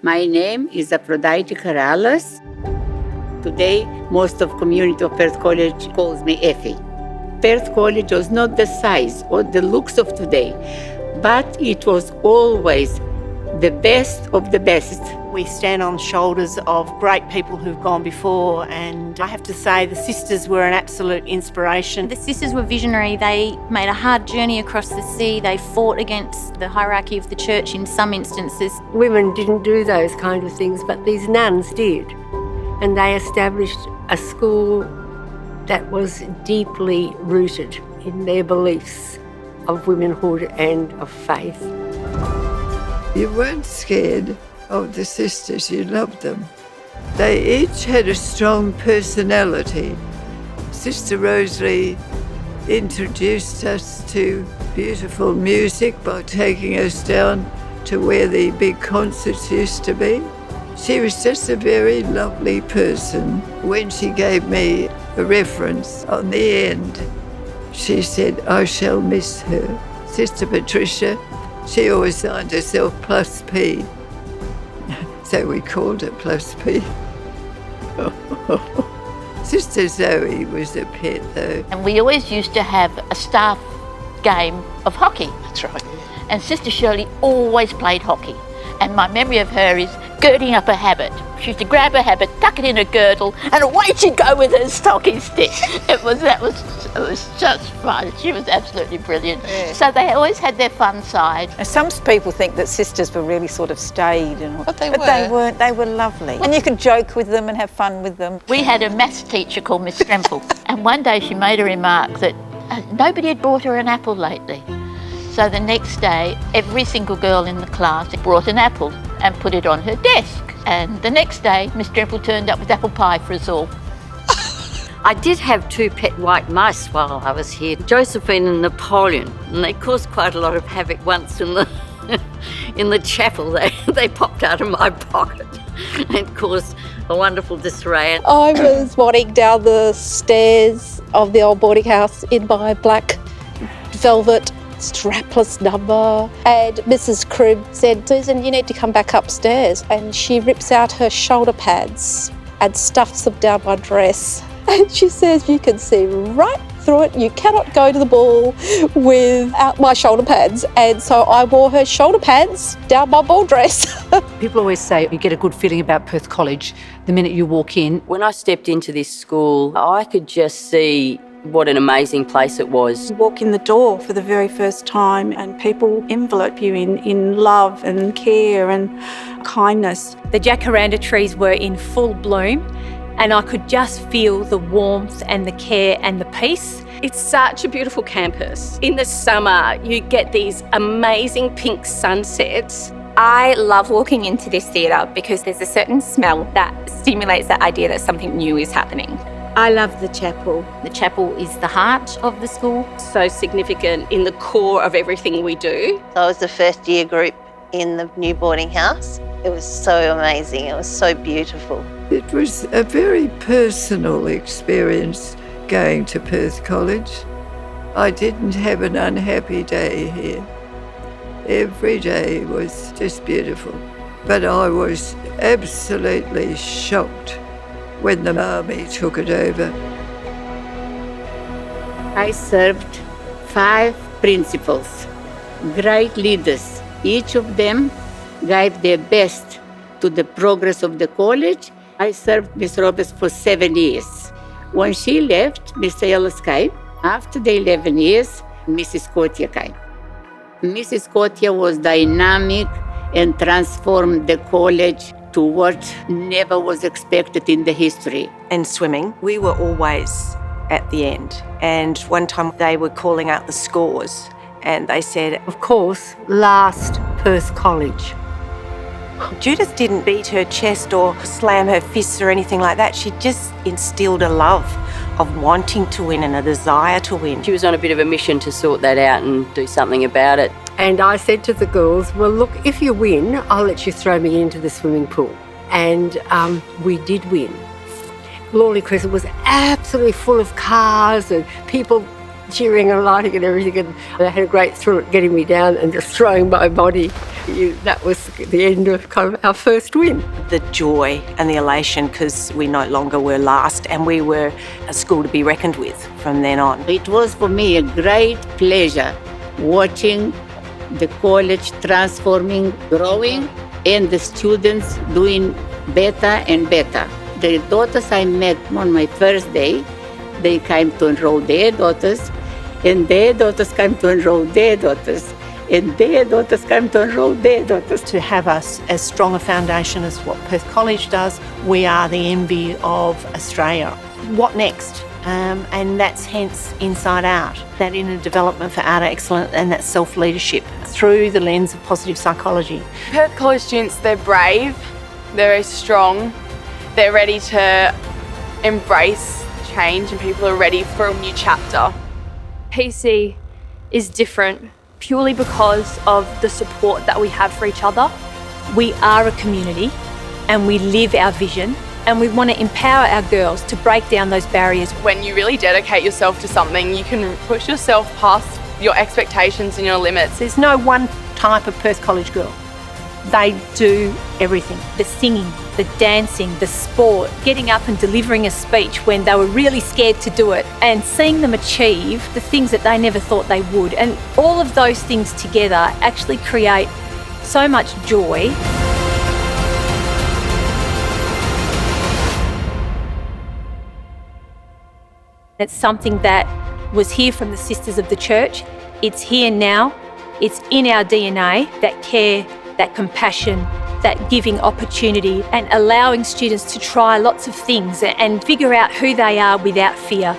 My name is Aphrodite Karalas. Today, most of community of Perth College calls me Effie. Perth College was not the size or the looks of today, but it was always the best of the best. We stand on the shoulders of great people who've gone before, and I have to say the sisters were an absolute inspiration. The sisters were visionary. They made a hard journey across the sea. They fought against the hierarchy of the church in some instances. Women didn't do those kind of things, but these nuns did. And they established a school that was deeply rooted in their beliefs of womanhood and of faith. You weren't scared of the sisters, you loved them. They each had a strong personality. Sister Rosalie introduced us to beautiful music by taking us down to where the big concerts used to be. She was just a very lovely person. When she gave me a reference on the end, she said, "I shall miss her." Sister Patricia, she always signed herself Plus P. So we called her Plus P. Sister Zoe was a pet though. And we always used to have a staff game of hockey. That's right. And Sister Shirley always played hockey. And my memory of her is girding up a habit. She used to grab her habit, tuck it in her girdle, and away she'd go with her stocking stick. It was just fun. She was absolutely brilliant. Yeah. So they always had their fun side. And some people think that sisters were really sort of staid, But they they were. weren't. They were lovely, and you could joke with them and have fun with them. We had a maths teacher called Miss Stremple, and one day she made a remark that nobody had brought her an apple lately. So the next day, every single girl in the class brought an apple and put it on her desk. And the next day, Miss Stremple turned up with apple pie for us all. I did have two pet white mice while I was here, Josephine and Napoleon, and they caused quite a lot of havoc once in the in the chapel. They popped out of my pocket and caused a wonderful disarray. I was walking down the stairs of the old boarding house in my black velvet strapless number, and Mrs. Cribb said, "Susan, you need to come back upstairs." And she rips out her shoulder pads and stuffs them down my dress. And she says, "You can see right through it. You cannot go to the ball without my shoulder pads." And so I wore her shoulder pads down my ball dress. People always say you get a good feeling about Perth College the minute you walk in. When I stepped into this school, I could just see what an amazing place it was. You walk in the door for the very first time and people envelope you in love and care and kindness. The jacaranda trees were in full bloom, and I could just feel the warmth and the care and the peace. It's such a beautiful campus. In the summer, you get these amazing pink sunsets. I love walking into this theatre because there's a certain smell that stimulates that idea that something new is happening. I love the chapel. The chapel is the heart of the school. So significant in the core of everything we do. I was the first year group in the new boarding house. It was so amazing. It was so beautiful. It was a very personal experience going to Perth College. I didn't have an unhappy day here. Every day was just beautiful. But I was absolutely shocked when the army took it over. I served 5 principals, great leaders. Each of them gave their best to the progress of the college. I served Miss Roberts for 7 years. When she left, Mr. Ellis came. After the 11 years, Mrs. Kotia came. Mrs. Kotia was dynamic and transformed the college to what never was expected in the history. And swimming, we were always at the end. And one time they were calling out the scores and they said, Of course, last Perth College. Judith didn't beat her chest or slam her fists or anything like that. She just instilled a love of wanting to win and a desire to win. She was on a bit of a mission to sort that out and do something about it. And I said to the girls, well, look, if you win, I'll let you throw me into the swimming pool. And we did win. Lawley Crescent was absolutely full of cars and people cheering and lighting and everything, and I had a great thrill at getting me down and just throwing my body. That was the end of kind of our first win. The joy and the elation, because we no longer were last and we were a school to be reckoned with from then on. It was for me a great pleasure watching the college transforming, growing, and the students doing better and better. The daughters I met on my first day, they came to enroll their daughters, and their daughters came to enroll their daughters, and their daughters came to enroll their daughters. To have us as strong a foundation as what Perth College does, we are the envy of Australia. What next? And that's hence Inside Out, that inner development for outer excellence and that self-leadership through the lens of positive psychology. Perth College students, they're brave, they're very strong, they're ready to embrace change, and people are ready for a new chapter. PC is different purely because of the support that we have for each other. We are a community and we live our vision, and we want to empower our girls to break down those barriers. When you really dedicate yourself to something, you can push yourself past your expectations and your limits. There's no one type of Perth College girl. They do everything. The singing, the dancing, the sport, getting up and delivering a speech when they were really scared to do it, and seeing them achieve the things that they never thought they would. And all of those things together actually create so much joy. It's something that was here from the Sisters of the Church. It's here now. It's in our DNA, that care, that compassion, that giving opportunity, and allowing students to try lots of things and figure out who they are without fear.